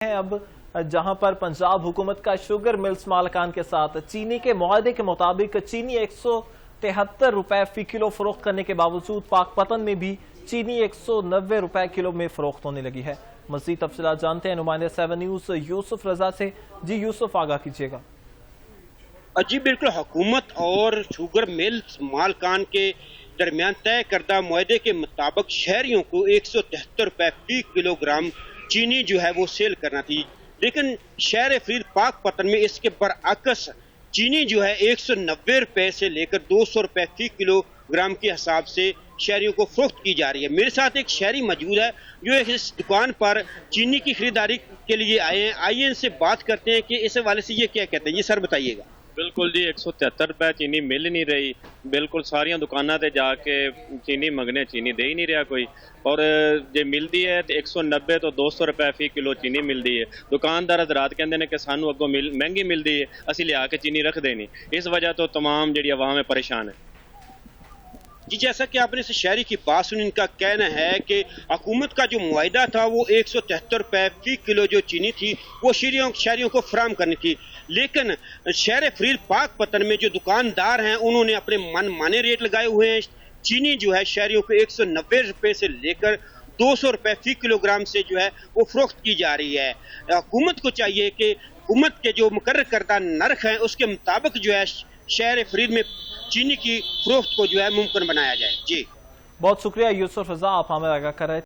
ہیں اب جہاں پر پنجاب حکومت کا شوگر ملز مالکان کے ساتھ چینی کے معاہدے کے مطابق چینی 173 روپے فی کلو فروخت کرنے کے باوجود پاک پتن میں بھی چینی 190 روپے کلو میں فروخت ہونے لگی ہے۔ مزید تفصیلات جانتے ہیں نمائندے 7 نیوز یوسف رضا سے۔ جی یوسف، آگاہ کیجیے گا۔ جی بالکل، حکومت اور شوگر ملز مالکان کے درمیان طے کردہ معاہدے کے مطابق شہریوں کو 173 روپے فی کلو گرام چینی جو ہے وہ سیل کرنا تھی، لیکن شہر فرید پاک پتن میں اس کے برعکس چینی جو ہے 190 روپے سے لے کر 200 روپے فی کلو گرام کے حساب سے شہریوں کو فروخت کی جا رہی ہے۔ میرے ساتھ ایک شہری موجود ہے جو اس دکان پر چینی کی خریداری کے لیے آئے ہیں۔ آئیے ان سے بات کرتے ہیں کہ اس حوالے سے یہ کیا کہتے ہیں۔ جی سر بتائیے گا۔ بالکل جی، 173 روپے چینی مل ہی نہیں رہی۔ بالکل ساریاں دکاناں تے جا کے چینی منگنے، چینی دے ہی نہیں رہا کوئی، اور جے ملتی ہے تو 190 تو 200 روپے فی کلو چینی ملتی ہے۔ دکاندار حضرات کہندے نے کہ سانو اگوں مہنگی ملتی ہے، اسی لیا کے چینی رکھ دے نہیں۔ اس وجہ تو تمام جڑی عوام ہے پریشان ہے۔ جی جیسا کہ آپ نے اس شہری کی بات سنی، ان کا کہنا ہے کہ حکومت کا جو معاہدہ تھا وہ 173 روپے فی کلو جو چینی تھی وہ شہریوں کو فراہم کرنی تھی، لیکن شہر فرید پاک پتن میں جو دکاندار ہیں انہوں نے اپنے من مانے ریٹ لگائے ہوئے ہیں۔ چینی جو ہے شہریوں کو 190 روپے سے لے کر 200 روپے فی کلو گرام سے جو ہے وہ فروخت کی جا رہی ہے۔ حکومت کو چاہیے کہ حکومت کے جو مقرر کردہ نرخ ہیں اس کے مطابق جو ہے شہر فرید میں چینی کی فروخت کو جو ہے ممکن بنایا جائے۔ جی بہت شکریہ یوسف رضا، آپ ہمیں آگاہ کر رہے تھے۔